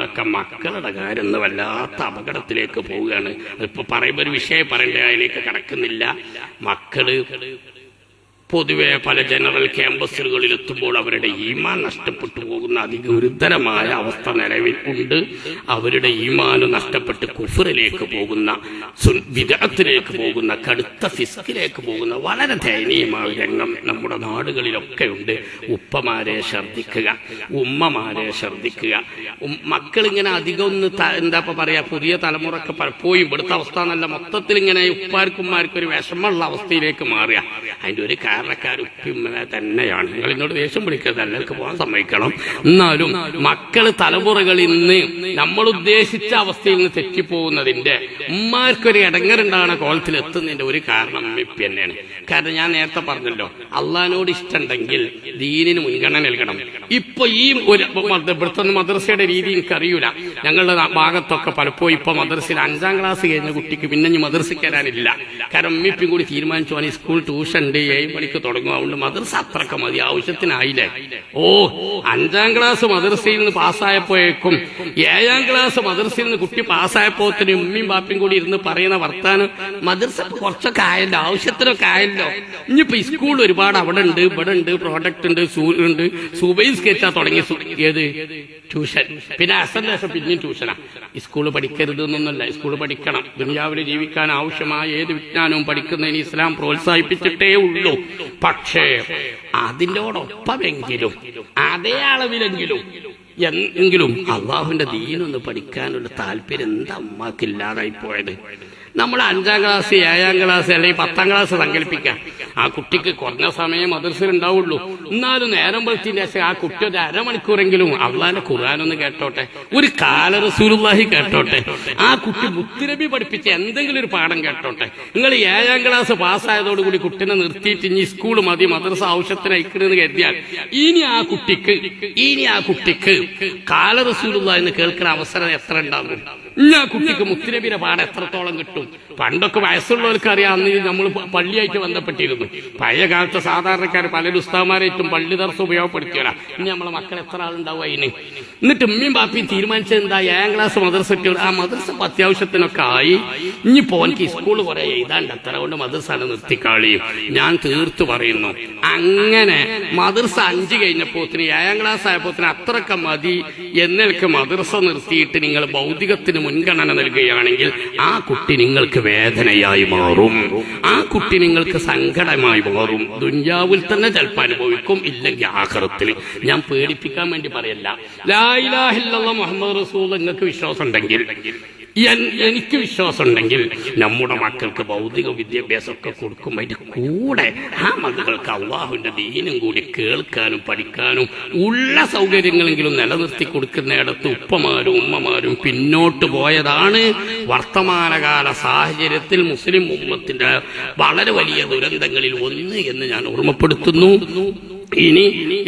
നമ്മുടെയൊക്കെ മക്കളുടെ കാര്യം ഒന്ന് വല്ലാത്ത അപകടത്തിലേക്ക് പോവുകയാണ്. ഇപ്പൊ പറയുമ്പോൾ ഒരു വിഷയം പറയേണ്ട, അതിലേക്ക് കടക്കുന്നില്ല. മക്കള് പൊതുവെ പല ജനറൽ ക്യാമ്പസുകളിൽ എത്തുമ്പോൾ അവരുടെ ഈമാൻ നഷ്ടപ്പെട്ടു പോകുന്ന അതിഗുരുതരമായ അവസ്ഥ നിലവിൽ ഉണ്ട്. അവരുടെ ഈമാന് നഷ്ടപ്പെട്ട് കുഫറിലേക്ക് പോകുന്ന, ബിദ്അത്തിലേക്ക് പോകുന്ന, കടുത്ത ഫിസ്കിലേക്ക് പോകുന്ന വളരെ ദയനീയമായ രംഗം നമ്മുടെ നാടുകളിലൊക്കെ ഉണ്ട്. ഉപ്പമാരെ ശ്രദ്ധിക്കുക, ഉമ്മമാരെ ശ്രദ്ധിക്കുക. മക്കളിങ്ങനെ അധികം ഒന്ന് എന്താ പറയാ, പുതിയ തലമുറക്ക് പലപ്പോഴും ഇവിടുത്തെ അവസ്ഥ എന്നല്ല, മൊത്തത്തിൽ ഇങ്ങനെ ഉപ്പാർക്കുമാർക്കും ഒരു വിഷമമുള്ള അവസ്ഥയിലേക്ക് മാറുക. അതിന്റെ ഒരു കാരണക്കാർ ഉപ്പിമ്മ തന്നെയാണ്. നിങ്ങൾ എന്നോട് ദേഷ്യം പിടിക്കരുത്, എല്ലാവർക്കും പോകാൻ സമ്മതിക്കണം. എന്നാലും മക്കള് തലമുറകളിൽ നിന്ന് നമ്മൾ ഉദ്ദേശിച്ച അവസ്ഥയിൽ നിന്ന് തെറ്റിപ്പോകുന്നതിന്റെ, ഉമ്മാർക്കൊരു ഇടങ്ങറുണ്ടാകുന്ന കോലത്തിൽ എത്തുന്നതിന്റെ ഒരു കാരണം ഉപ്പി തന്നെയാണ്. കാരണം ഞാൻ നേരത്തെ പറഞ്ഞല്ലോ, അള്ളാഹിനോട് ഇഷ്ടമുണ്ടെങ്കിൽ ദീനിന് മുൻഗണന നൽകണം. ഇപ്പൊ ഈ ഒരു ഇവിടുത്തെ മദ്രസയുടെ രീതി എനിക്കറിയൂല. ഞങ്ങളുടെ ഭാഗത്തൊക്കെ പലപ്പോഴും ഇപ്പൊ മദ്രസയിൽ 5ാം ക്ലാസ് കഴിഞ്ഞ കുട്ടിക്ക് പിന്നെ ഇനി മദ്രസയ്ക്ക് വരാനില്ല. കാരണം ഉമ്മിപ്പും കൂടി തീരുമാനിച്ചു പോകാൻ സ്കൂൾ ട്യൂഷൻ ഉണ്ട്, 7 മണിക്ക് തുടങ്ങും. അതുകൊണ്ട് മദ്രസ അത്രക്ക മതി, ആവശ്യത്തിനായില്ലേ. 5ാം ക്ലാസ് മദ്രസയിൽ നിന്ന് പാസ്സായപ്പോഴേക്കും 7ാം ക്ലാസ് മദ്രസയിൽ നിന്ന് കുട്ടി പാസ്സായപ്പോത്തിന് ഉമ്മയും ബാപ്പയും കൂടി ഇരുന്ന് പറയുന്ന വർത്താനം, മദ്രസ കുറച്ചൊക്കെ ആയല്ലോ, ആവശ്യത്തിനൊക്കെ ആയല്ലോ. ഇനിയിപ്പോ സ്കൂൾ ഒരുപാട് അവിടെ ഉണ്ട്, ഇവിടെ ഉണ്ട്, പ്രോഡക്റ്റ് ഉണ്ട്, ഉണ്ട്, സുബൈ സ്കെച്ചാ തുടങ്ങി. ഏത് ട്യൂഷൻ, പിന്നെ അസന്ദേശം പിന്നെയും ട്യൂഷനാ. സ്കൂള് പഠിക്കരുത് എന്നൊന്നല്ല, സ്കൂള് പഠിക്കണം. ദുനിയാവിൽ ജീവിക്കാൻ ആവശ്യമായ ഏത് വിജ്ഞാനവും പഠിക്കുന്നതിന് ഇസ്ലാം പ്രോത്സാഹിപ്പിച്ചിട്ടേ ഉള്ളൂ. പക്ഷേ അതിനോടൊപ്പമെങ്കിലും അതേ അളവിലെങ്കിലും എങ്കിലും അള്ളാഹുവിന്റെ ദീനൊന്ന് പഠിക്കാനുള്ള താല്പര്യം എന്താ അമ്മക്കില്ലാതായി പോയത്? നമ്മൾ 5ാം ക്ലാസ്, 7ാം ക്ലാസ് അല്ലെങ്കിൽ 10ാം ക്ലാസ് സങ്കല്പിക്കാം. ആ കുട്ടിക്ക് കുറഞ്ഞ സമയം മദ്രസയിൽ ഉണ്ടാവുള്ളൂ. എന്നാലും നേരം വെളുത്തിന്റെ ശേഷം ആ കുട്ടി ഒരു അരമണിക്കൂറെങ്കിലും അള്ളാന്റെ ഖുർആനൊന്ന് കേട്ടോട്ടെ, ഒരു കാല റസൂലുള്ളാഹി കേട്ടോട്ടെ, ആ കുട്ടി മുത്തുനബി പഠിപ്പിച്ച എന്തെങ്കിലും ഒരു പാഠം കേട്ടോട്ടെ. നിങ്ങൾ 7ാം ക്ലാസ് പാസ്സായതോടുകൂടി കുട്ടിനെ നിർത്തിയിട്ട് ഇനി സ്കൂൾ മതി, മദ്രസ ആവശ്യത്തിന് അയക്കണമെന്ന് കരുതിയാൽ ഇനി ആ കുട്ടിക്ക് കാല റസൂലുള്ളാഹി എന്ന് കേൾക്കുന്ന അവസരം എത്ര ഉണ്ടാകും? ഇനി ആ കുട്ടിക്ക് മുത്തുനബിയുടെ പാഠം എത്രത്തോളം കിട്ടും? പണ്ടൊക്കെ വയസ്സുള്ളവർക്ക് അറിയാം, അന്ന് നമ്മൾ പള്ളിയായിട്ട് ബന്ധപ്പെട്ടിരുന്നു. പഴയ കാലത്ത് സാധാരണക്കാർ പലരും ഉസ്താദുമാരായിട്ടും പള്ളി ദർസ് ഉപയോഗപ്പെടുത്തിയല്ല. ഇനി നമ്മളെ മക്കൾ എത്ര ആളുണ്ടാവും അതിന്? എന്നിട്ട് ഉമ്മയും ബാപ്പിയും തീരുമാനിച്ചത് എന്താ, 7ാം ക്ലാസ് മദ്രസ, ആ മദ്രസ അത്യാവശ്യത്തിനൊക്കെ ആയി, ഇനി പോൻക്ക് സ്കൂള് കുറെ എഴുതാണ്ട്, അത്ര കൊണ്ട് മദ്രസ നിർത്തിക്കാളിയും. ഞാൻ തീർത്തു പറയുന്നു, അങ്ങനെ മദ്രസ 5 കഴിഞ്ഞപ്പോത്തിന് 7ാം ക്ലാസ് ആയപ്പോത്തിന് അത്രക്ക മതി എന്നൊക്കെ മദ്രസ നിർത്തിയിട്ട് നിങ്ങൾ ഭൗതികത്തിന് മുൻഗണന നൽകുകയാണെങ്കിൽ ആ കുട്ടി നിങ്ങൾക്ക് വേദനയായി മാറും, ആ കുട്ടി നിങ്ങൾക്ക് സങ്കടമായി മാറും. ദുനിയാവിൽ തന്നെ ചിലപ്പോൾ അനുഭവിക്കും, ഇല്ലെങ്കിൽ ആഖിറത്തിൽ. ഞാൻ പേടിപ്പിക്കാൻ വേണ്ടി പറയല്ല. ലാ ഇലാഹ ഇല്ലല്ലാഹ് മുഹമ്മദ് റസൂൽ നിങ്ങൾക്ക് വിശ്വാസം ഉണ്ടെങ്കിൽ, എനിക്ക് വിശ്വാസമുണ്ടെങ്കിൽ നമ്മുടെ മക്കൾക്ക് ഭൗതിക വിദ്യാഭ്യാസമൊക്കെ കൊടുക്കും. അതിന്റെ കൂടെ ആ മക്കൾക്ക് അള്ളാഹുവിന്റെ ദീനും കൂടി കേൾക്കാനും പഠിക്കാനും ഉള്ള സൗകര്യങ്ങളെങ്കിലും നിലനിർത്തി കൊടുക്കുന്നിടത്ത് ഉപ്പമാരും ഉമ്മമാരും പിന്നോട്ട് പോയതാണ് വർത്തമാനകാല സാഹചര്യത്തിൽ മുസ്ലിം ഉമ്മത്തിന്റെ വളരെ വലിയ ദുരന്തങ്ങളിൽ ഒന്ന് എന്ന് ഞാൻ ഓർമ്മപ്പെടുത്തുന്നു. ഇനി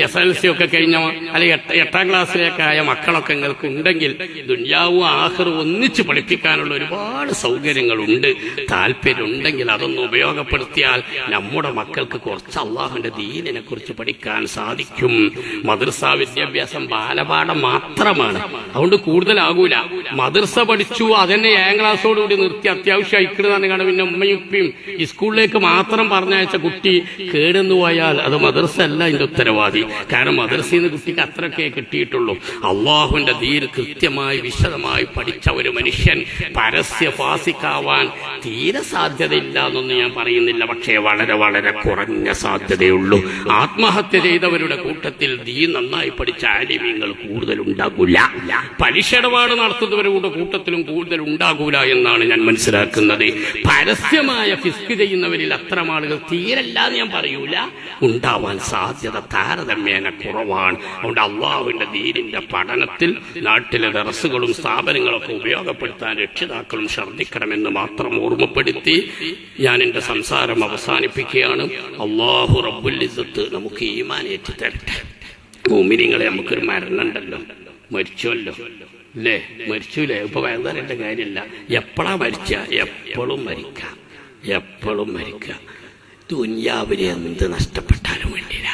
SLC ഒക്കെ കഴിഞ്ഞ അല്ലെങ്കിൽ 8ാം ക്ലാസ്സിലേക്കായ മക്കളൊക്കെ നിങ്ങൾക്ക് ഉണ്ടെങ്കിൽ ദുനിയാവും ആഖിറും ഒന്നിച്ച് പഠിപ്പിക്കാനുള്ള ഒരുപാട് സൗകര്യങ്ങളുണ്ട്. താല്പര്യമുണ്ടെങ്കിൽ അതൊന്ന് ഉപയോഗപ്പെടുത്തിയാൽ നമ്മുടെ മക്കൾക്ക് കുറച്ച് അള്ളാഹുവിന്റെ ദീനിനെ കുറിച്ച് പഠിക്കാൻ സാധിക്കും. മദ്രസ വിദ്യാഭ്യാസം ബാലപാഠം മാത്രമാണ്, അതുകൊണ്ട് കൂടുതലാകൂല. മദ്രസ പഠിച്ചു, അതന്നെ 7ാം ക്ലാസ്സോടുകൂടി നിർത്തി അത്യാവശ്യം അയക്കുന്നതാണ്. കാരണം പിന്നെ ഉമ്മയും ഉപ്പയും ഈ സ്കൂളിലേക്ക് മാത്രം പറഞ്ഞയച്ച കുട്ടി കേടുന്നു പോയാൽ അത് മദ്രസ അല്ല അതിന്റെ ഉത്തരവാദി. കാരണം മദ്രസയിൽ നിന്ന് കുട്ടിക്ക് അത്രയൊക്കെ കിട്ടിയിട്ടുള്ളൂ. അള്ളാഹുവിന്റെ ദീൻ കൃത്യമായി വിശദമായി പഠിച്ച ഒരു മനുഷ്യൻ പരസ്യ ഫാസിക്കാവാൻ തീരെ സാധ്യതയില്ല എന്നൊന്നും ഞാൻ പറയുന്നില്ല, പക്ഷേ വളരെ വളരെ കുറഞ്ഞ സാധ്യതയുള്ളൂ. ആത്മഹത്യ ചെയ്തവരുടെ കൂട്ടത്തിൽ ദീൻ നന്നായി പഠിച്ച ആലിമീങ്ങൾ കൂടുതൽ ഉണ്ടാകൂല, പലിശയിടപാട് നടത്തുന്നവരുടെ കൂട്ടത്തിലും കൂടുതൽ ഉണ്ടാകൂല എന്നാണ് ഞാൻ മനസ്സിലാക്കുന്നത്. പരസ്യമായ ഫിസ്ക് ചെയ്യുന്നവരിൽ അത്തരം ആളുകൾ തീരല്ല എന്ന് ഞാൻ പറയൂല, ഉണ്ടാവാൻ സാധ്യത താരതമ്യേന കുറവാണ്. അതുകൊണ്ട് അള്ളാഹുവിന്റെ ദീനിന്റെ പഠനത്തിൽ നാട്ടിലെ ദർസുകളും സ്ഥാപനങ്ങളൊക്കെ ഉപയോഗപ്പെടുത്താൻ രക്ഷിതാക്കളും ശ്രദ്ധിക്കണമെന്ന് മാത്രം ഓർമ്മപ്പെടുത്തി ഞാൻ എന്റെ സംസാരം അവസാനിപ്പിക്കുകയാണ്. അള്ളാഹു റബ്ബുൽ ഇസ്സത്ത് നമുക്ക് ഈമാൻ ഏറ്റി തരട്ടെ. മുഅ്മിനീങ്ങളെ, നമുക്കൊരു മരണം ഉണ്ടല്ലോ, മരിച്ചല്ലോ അല്ലേ? മരിച്ചൂലേ? ഇപ്പൊ വേദനയുടെ കാര്യമില്ല. എപ്പോഴാ മരിച്ച? എപ്പോഴും മരിക്കാം, എപ്പോഴും മരിക്കാം. ദുനിയാവിൽ എന്ത് നഷ്ടപ്പെട്ടാലും വേണ്ടിയില്ല,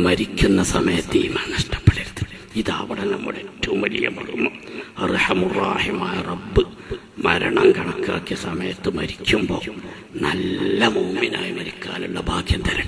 മരിക്കുന്ന സമയത്ത് ഈമാൻ നഷ്ടപ്പെടരുത്. ഇതാവണം നമ്മുടെ ഏറ്റവും വലിയ മർമ്മം. അർഹമുർ-റഹീമായ റബ്ബ് മരണം കണക്കാക്കിയ സമയത്ത് മരിക്കുമ്പോൾ നല്ല മുഅ്മിനായി മരിക്കാനുള്ള ഭാഗ്യം തരണം.